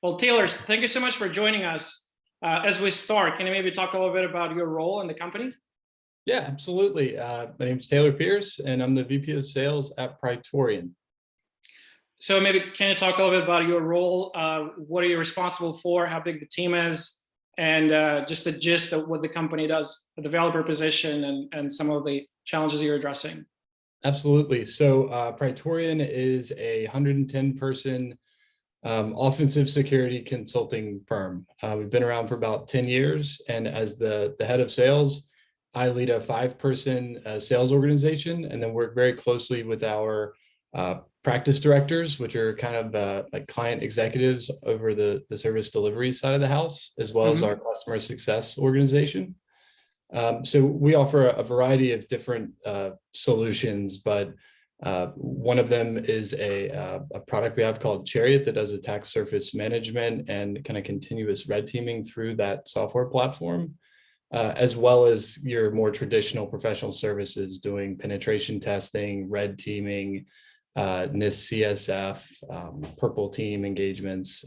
Well, Taylor, thank you so much for joining us. As we start, can you maybe talk a little bit about your role in the company? Yeah, absolutely. My name is Taylor Pierce, and I'm the VP of Sales at Praetorian. So maybe can you talk a little bit about your role? What are you responsible for? How big the team is? And just the gist of what the company does, the developer position, and some of the challenges you're addressing. Absolutely. So Praetorian is a 110-person offensive security consulting firm. We've been around for about 10 years, and as the head of sales, I lead a 5-person sales organization, and then work very closely with our practice directors, which are kind of like client executives over the service delivery side of the house, as well as our customer success organization. So we offer a variety of different solutions, but one of them is a product we have called Chariot that does attack surface management and kind of continuous red teaming through that software platform, as well as your more traditional professional services doing penetration testing, red teaming, NIST CSF, purple team engagements,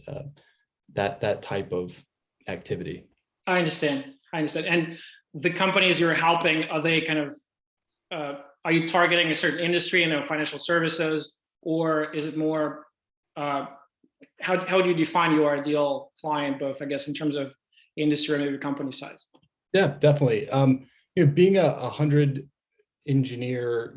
that type of activity. I understand. And the companies you're helping, are they kind of, are you targeting a certain industry, financial services, or is it more, how do you define your ideal client, both, I guess, in terms of industry and maybe company size? Yeah, definitely. Being a 100 engineer,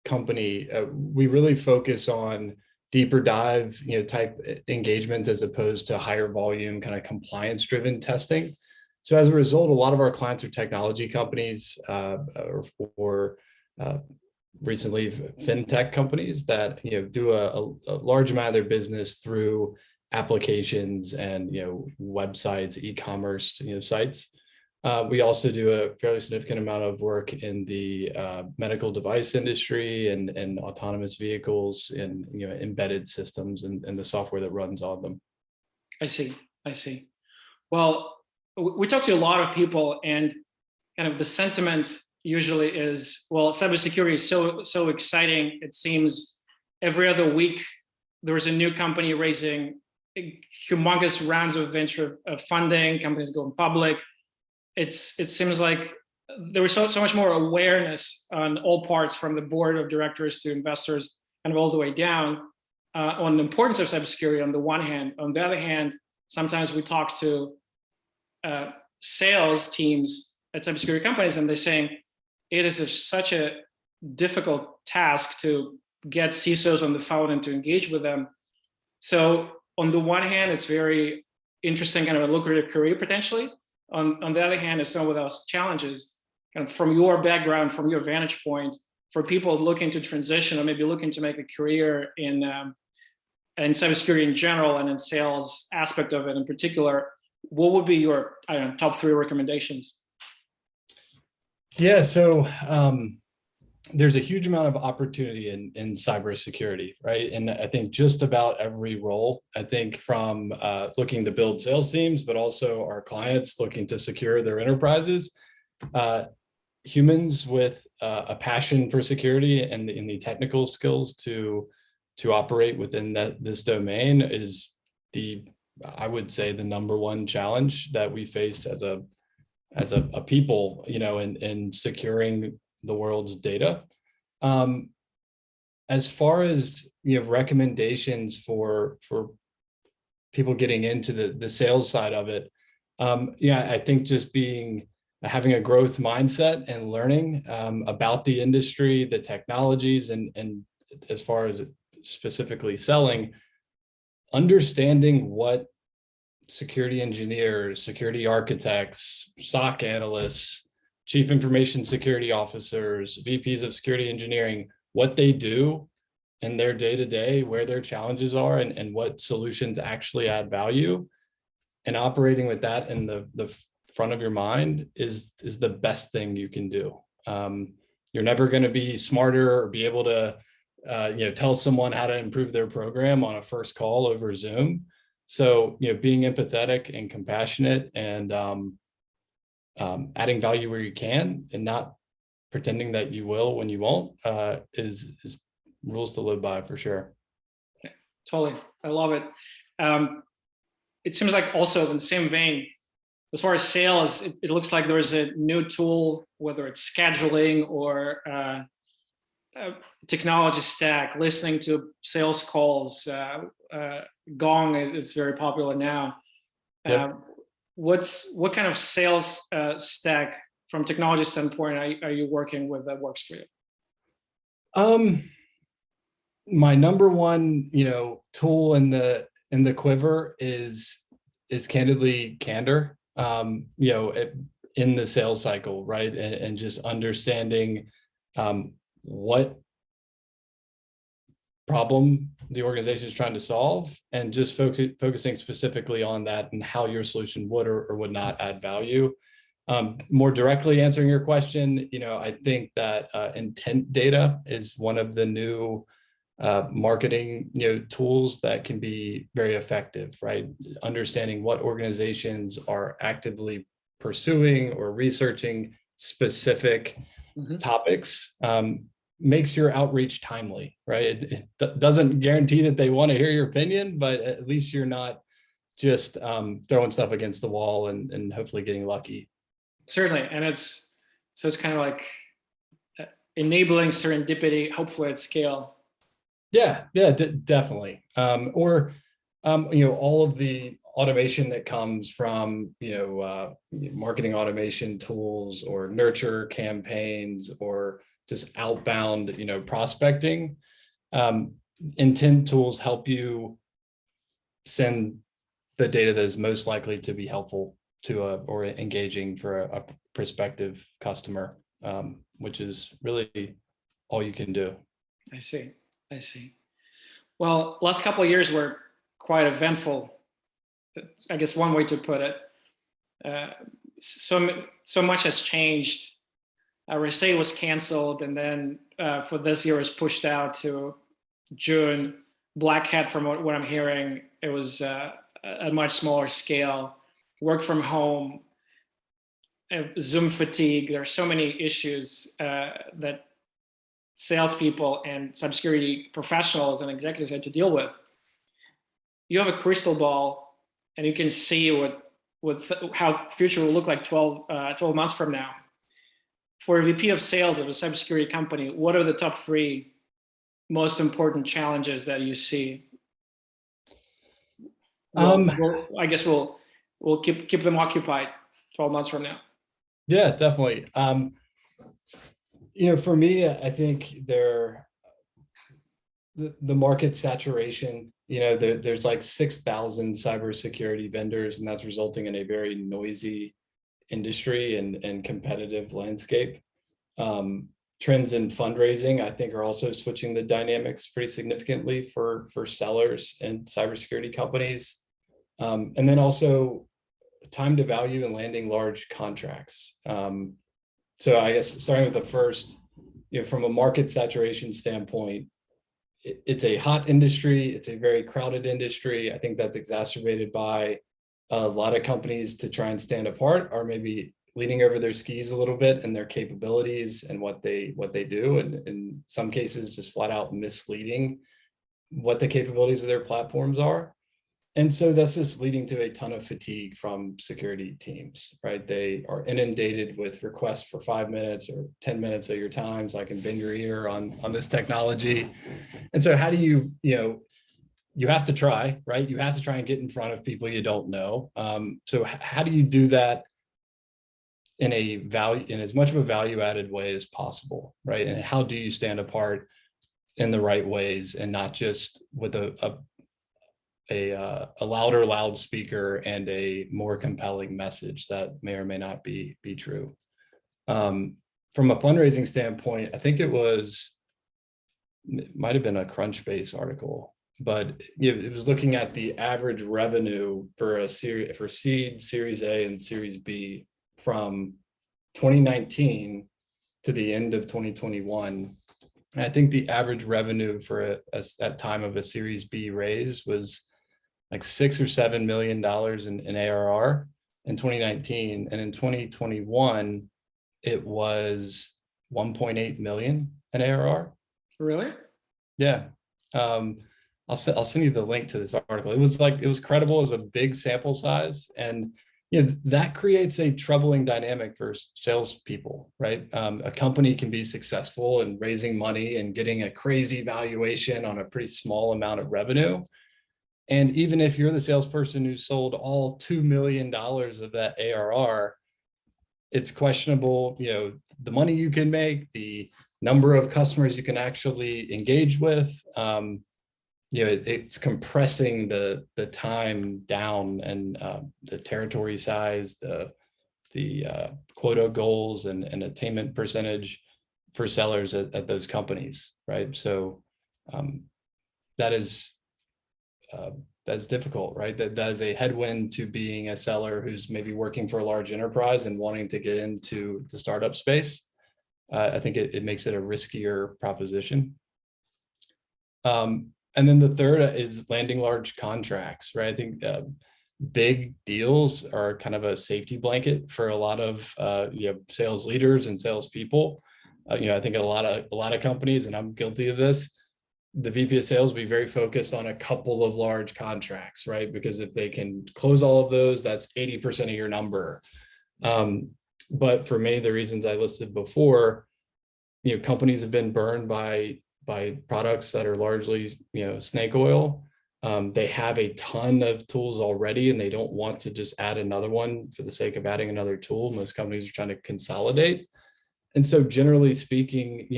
company, we really focus on deeper dive, type engagements as opposed to higher volume kind of compliance driven testing. So as a result, a lot of our clients are technology companies or recently fintech companies that do a large amount of their business through applications and websites, e-commerce sites. We also do a fairly significant amount of work in the medical device industry and autonomous vehicles and embedded systems and the software that runs on them. I see. Well, we talk to a lot of people, and kind of the sentiment usually is, well, cybersecurity is so exciting. It seems every other week there's a new company raising humongous rounds of venture funding, companies going public. It seems like there was so much more awareness on all parts, from the board of directors to investors, and all the way down, on the importance of cybersecurity on the one hand. On the other hand, sometimes we talk to sales teams at cybersecurity companies, and they're saying it is such a difficult task to get CISOs on the phone and to engage with them. So on the one hand, it's very interesting, kind of a lucrative career potentially. On the other hand, it's not without challenges. Kind of from your background, from your vantage point, for people looking to transition or maybe looking to make a career in cybersecurity in general and in sales aspect of it in particular, what would be your top 3 recommendations? Yeah, so there's a huge amount of opportunity in cybersecurity, right? And I think just about every role, I think from looking to build sales teams, but also our clients looking to secure their enterprises, humans with a passion for security and in the technical skills to operate within this domain is I would say the #1 challenge that we face as a people, in securing the world's data. As far as recommendations for people getting into the sales side of it, I think just having a growth mindset and learning about the industry, the technologies, and as far as specifically selling, understanding what security engineers, security architects, SOC analysts, chief information security officers, VPs of security engineering, what they do in their day-to-day, where their challenges are, and what solutions actually add value. And operating with that in the front of your mind is the best thing you can do. You're never going to be smarter or be able to tell someone how to improve their program on a first call over Zoom. So, being empathetic and compassionate and adding value where you can and not pretending that you will when you won't is rules to live by for sure. Totally. I love it. it seems like also in the same vein, as far as sales, it looks like there's a new tool, whether it's scheduling or technology stack, listening to sales calls. Gong is very popular now. Yep. What kind of sales stack from technology standpoint are you working with that works for you? My number one, tool in the quiver is candidly candor. In the sales cycle, right, and just understanding what problem the organization is trying to solve, and just focusing specifically on that and how your solution would or would not add value. More directly answering your question, I think that intent data is one of the new marketing tools that can be very effective, right? Understanding what organizations are actively pursuing or researching specific topics makes your outreach timely, right? It doesn't guarantee that they want to hear your opinion, but at least you're not just throwing stuff against the wall and hopefully getting lucky. Certainly, and it's kind of like enabling serendipity, hopefully at scale. Yeah, definitely. Or all of the automation that comes from marketing automation tools or nurture campaigns or just outbound prospecting. Intent tools help you send the data that is most likely to be helpful to or engaging for a prospective customer, which is really all you can do. I see. Well, last couple of years were quite eventful. I guess one way to put it. So much has changed. Resay was canceled, and then for this year was pushed out to June. Black Hat, from what I'm hearing, it was a much smaller scale. Work from home, Zoom fatigue. There are so many issues that salespeople and cybersecurity professionals and executives had to deal with. You have a crystal ball, and you can see how the future will look like 12 months from now. For a VP of sales of a cybersecurity company, what are the top 3 most important challenges that you see? I guess we'll keep them occupied 12 months from now. Yeah, definitely. For me, I think the market saturation, there's like 6,000 cybersecurity vendors, and that's resulting in a very noisy industry and competitive landscape. Trends in fundraising, I think, are also switching the dynamics pretty significantly for sellers and cybersecurity companies. And then also time to value and landing large contracts. So I guess starting with the first, from a market saturation standpoint, it's a hot industry. It's a very crowded industry. I think that's exacerbated by a lot of companies to try and stand apart are maybe leaning over their skis a little bit and their capabilities and what they do. And in some cases, just flat out misleading what the capabilities of their platforms are. And so that's just leading to a ton of fatigue from security teams, right? They are inundated with requests for 5 minutes or 10 minutes of your time, so I can bend your ear on this technology. And so how do you have to try, right? You have to try and get in front of people you don't know. So how do you do that in as much of a value added way as possible, right? And how do you stand apart in the right ways and not just with a louder loudspeaker and a more compelling message that may or may not be true. From a fundraising standpoint, I think it might have been a Crunchbase article, but it was looking at the average revenue for seed, Series A, and Series B from 2019 to the end of 2021. And I think the average revenue for at time of a Series B raise was like $6 or $7 million in ARR in 2019, and in 2021 it was 1.8 million in ARR. Really? Yeah. I'll send you the link to this article. It was credible. It was a big sample size, and that creates a troubling dynamic for salespeople, right? A company can be successful in raising money and getting a crazy valuation on a pretty small amount of revenue. And even if you're the salesperson who sold all $2 million of that ARR, it's questionable, the money you can make, the number of customers you can actually engage with. It's compressing the time down, and the territory size, the quota goals and attainment percentage for sellers at those companies, right? So that is that's difficult, right? That is a headwind to being a seller who's maybe working for a large enterprise and wanting to get into the startup space. I think it makes it a riskier proposition. And then the third is landing large contracts, right? I think big deals are kind of a safety blanket for a lot of sales leaders and salespeople. I think a lot of companies, and I'm guilty of this, the VP of sales will be very focused on a couple of large contracts, right? Because if they can close all of those, that's 80% of your number. But for many of the reasons I listed before, companies have been burned by products that are largely, snake oil. They have a ton of tools already, and they don't want to just add another one for the sake of adding another tool. Most companies are trying to consolidate. And so generally speaking,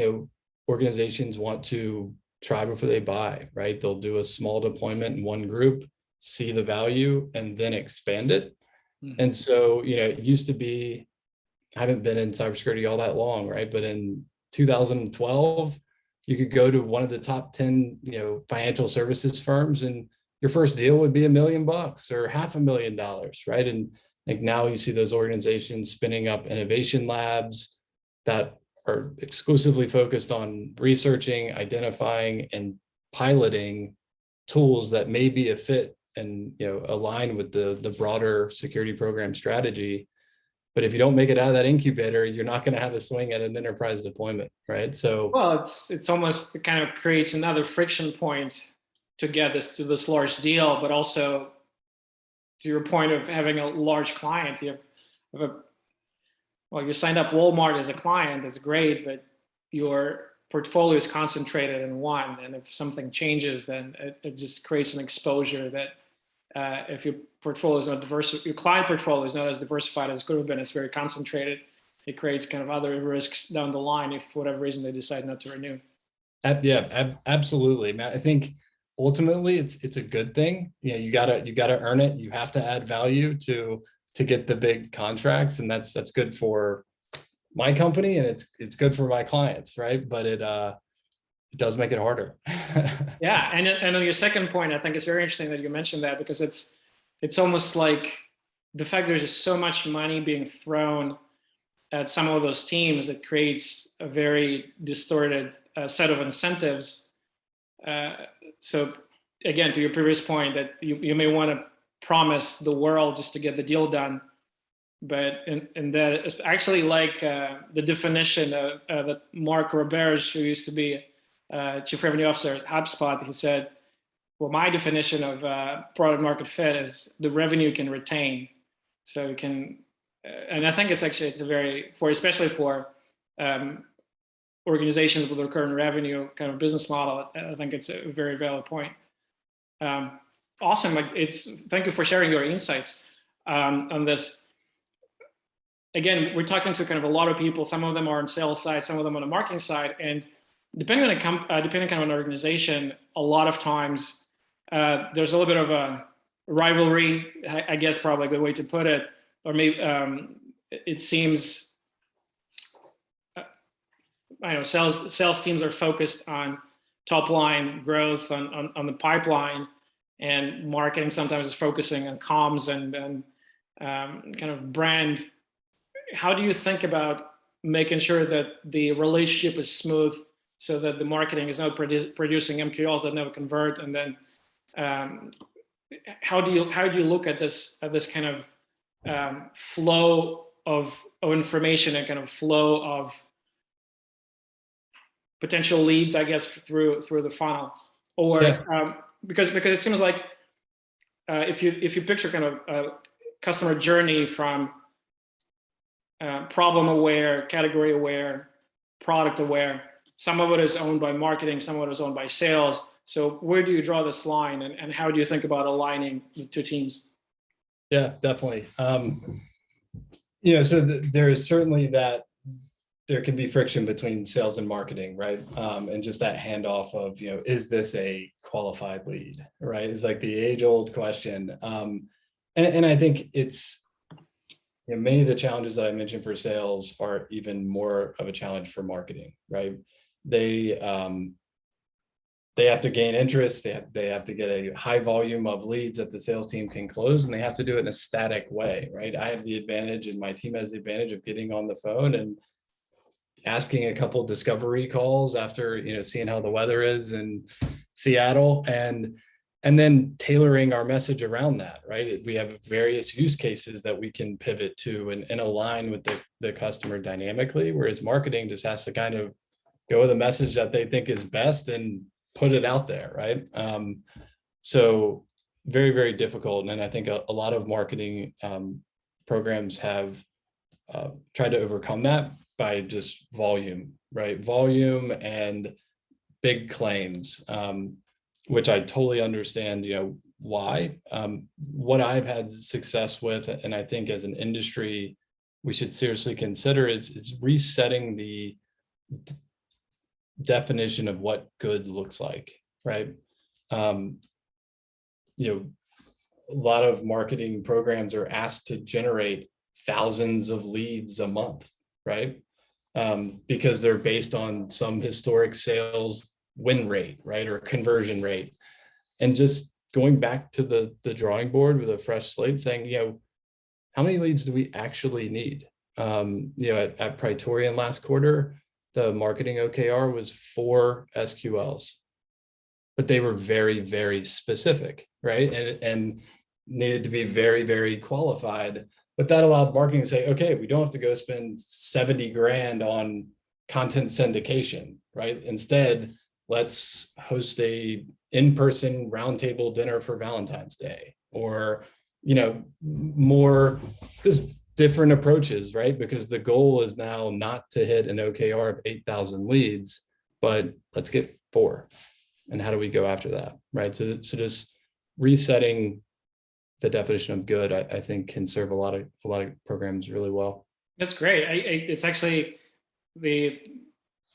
organizations want to try before they buy, right? They'll do a small deployment in one group, see the value, and then expand it. Mm-hmm. And so, it used to be, I haven't been in cybersecurity all that long, right? But in 2012, you could go to one of the top 10, financial services firms, and your first deal would be $1 million or $500,000, right? And like now you see those organizations spinning up innovation labs that are exclusively focused on researching, identifying, and piloting tools that may be a fit and align with the broader security program strategy. But if you don't make it out of that incubator, you're not going to have a swing at an enterprise deployment, right? So, well, it's almost, it kind of creates another friction point to get to this large deal, but also to your point of having a large client. You signed up Walmart as a client, that's great, but your portfolio is concentrated in one, and if something changes, then it just creates an exposure that if your portfolio is not diverse, your client portfolio is not as diversified as it could have been, it's very concentrated, it creates kind of other risks down the line if for whatever reason they decide not to renew. Yeah, absolutely, Matt. I think ultimately it's a good thing. You gotta earn it. You have to add value to get the big contracts, and that's good for my company, and it's good for my clients, right? But it does make it harder. Yeah, and on your second point, I think it's very interesting that you mentioned that, because it's almost like the fact there's just so much money being thrown at some of those teams, it creates a very distorted set of incentives. So again, to your previous point, that you may want to promise the world just to get the deal done, but and that is actually like the definition of that Mark Roberge, who used to be Chief Revenue Officer at HubSpot, he said, well, my definition of product market fit is the revenue you can retain. So you can, and I think it's a very, especially for organizations with recurring revenue kind of business model, I think it's a very valid point. Awesome. Thank you for sharing your insights on this. Again, we're talking to kind of a lot of people. Some of them are on sales side, some of them on the marketing side, and depending on kind of an organization, a lot of times there's a little bit of a rivalry, I guess, probably a good way to put it, or maybe it seems, I know sales teams are focused on top line growth, on the pipeline, and marketing sometimes is focusing on comms and kind of brand. How do you think about making sure that the relationship is smooth, so that the marketing is not producing MQLs that never convert? And then how do you look at this kind of flow of information and kind of flow of potential leads, I guess, through the funnel? Or because it seems like if you picture kind of a customer journey from problem aware, category aware, product aware, some of it is owned by marketing, some of it is owned by sales. So where do you draw this line, and how do you think about aligning the two teams? Yeah, definitely. So there is certainly that there can be friction between sales and marketing, right? And just that handoff of, is this a qualified lead, right? It's like the age-old question. And I think it's, many of the challenges that I mentioned for sales are even more of a challenge for marketing, right? They have to gain interest. They have to get a high volume of leads that the sales team can close, and they have to do it in a static way, right? I have the advantage, and my team has the advantage of getting on the phone and asking a couple discovery calls after, seeing how the weather is in Seattle, and then tailoring our message around that, right? We have various use cases that we can pivot to and align with the customer dynamically, whereas marketing just has to kind of go with a message that they think is best and put it out there, right? So very, very difficult. And I think a lot of marketing programs have tried to overcome that by just volume, right? Volume and big claims, which I totally understand, why. What I've had success with, and I think as an industry, we should seriously consider is resetting the definition of what good looks like, right? A lot of marketing programs are asked to generate thousands of leads a month, right? Because they're based on some historic sales win rate, right? Or conversion rate. And just going back to the drawing board with a fresh slate saying, how many leads do we actually need? At Praetorian last quarter, the marketing OKR was 4 SQLs, but they were very, very specific, right? And needed to be very, very qualified. But that allowed marketing to say, okay, we don't have to go spend 70 grand on content syndication, right? Instead, let's host a in-person roundtable dinner for Valentine's Day, or, more just different approaches, right? Because the goal is now not to hit an OKR of 8,000 leads, but let's get 4. And how do we go after that, right? So just resetting the definition of good, I think, can serve a lot of programs really well. That's great. It's actually the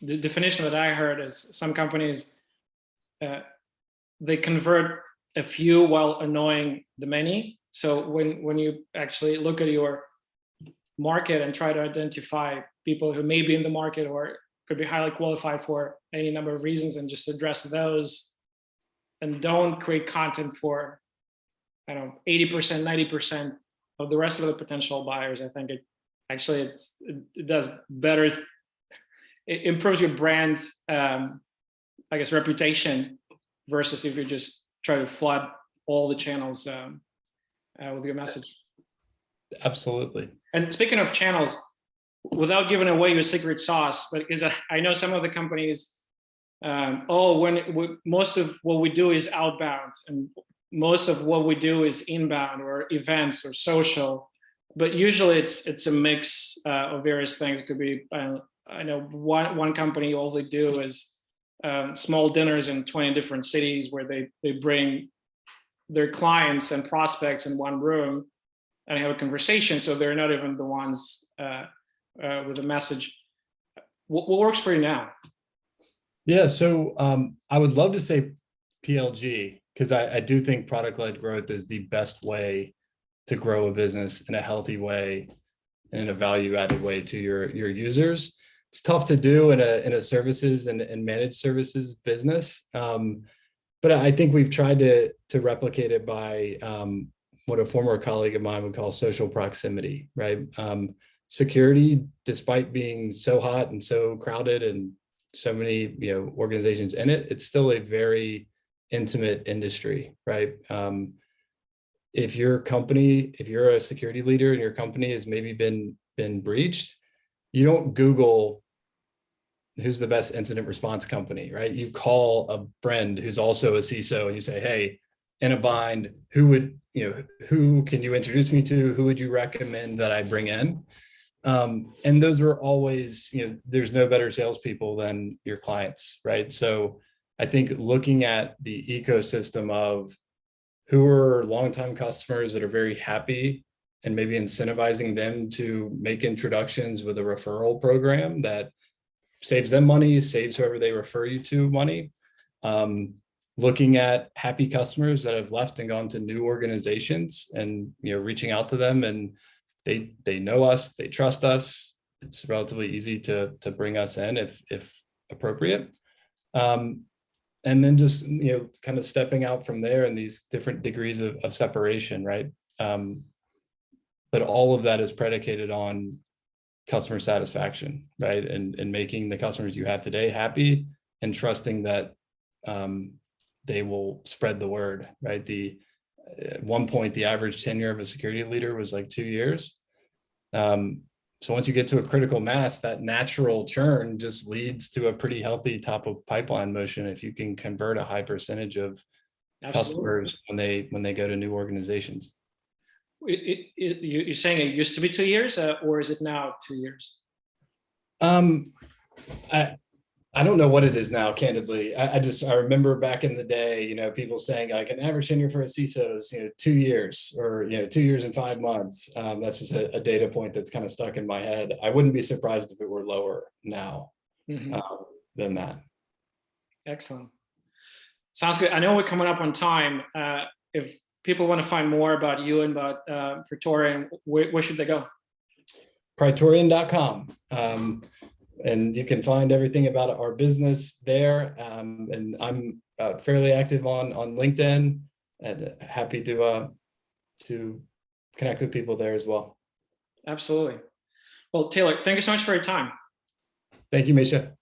definition that I heard is some companies they convert a few while annoying the many. So when you actually look at your market and try to identify people who may be in the market or could be highly qualified for any number of reasons, and just address those, and don't create content for 80%, 90% of the rest of the potential buyers. I think it does better. It improves your brand, reputation, versus if you just try to flood all the channels with your message. Absolutely. And speaking of channels, without giving away your secret sauce, but because I know some of the companies, most of what we do is outbound, and most of what we do is inbound or events or social, but usually it's a mix of various things. It could be, I know one company, all they do is small dinners in 20 different cities where they bring their clients and prospects in one room and have a conversation. So they're not even the ones with a message. What works for you now? Yeah, so I would love to say PLG, because I do think product-led growth is the best way to grow a business in a healthy way and in a value-added way to your users. It's tough to do in a services and managed services business, but I think we've tried to replicate it by what a former colleague of mine would call social proximity, right? Security, despite being so hot and so crowded and so many organizations in it, it's still a very intimate industry, right? If you're a security leader and your company has maybe been breached, you don't Google who's the best incident response company, right? You call a friend who's also a CISO and you say, hey, in a bind, who can you introduce me to? Who would you recommend that I bring in? And those are always, there's no better salespeople than your clients, right? So I think looking at the ecosystem of who are longtime customers that are very happy and maybe incentivizing them to make introductions with a referral program that saves them money, saves whoever they refer you to money. Looking at happy customers that have left and gone to new organizations and reaching out to them, and they know us, they trust us. It's relatively easy to bring us in if appropriate. And then just kind of stepping out from there in these different degrees of separation, right? But all of that is predicated on customer satisfaction, right? And making the customers you have today happy and trusting that they will spread the word, right? At one point, the average tenure of a security leader was like 2 years. So once you get to a critical mass, that natural churn just leads to a pretty healthy top of pipeline motion if you can convert a high percentage of customers when they go to new organizations. You're saying it used to be 2 years, or is it now 2 years? I don't know what it is now, candidly. I remember back in the day, people saying like an average tenure for a CISO is 2 years or 2 years and 5 months. That's just a data point that's kind of stuck in my head. I wouldn't be surprised if it were lower now than that. Excellent. Sounds good. I know we're coming up on time. If people want to find more about you and about Praetorian, where should they go? Praetorian.com. And you can find everything about our business there. And I'm fairly active on LinkedIn and happy to connect with people there as well. Absolutely. Well, Taylor, thank you so much for your time. Thank you, Misha.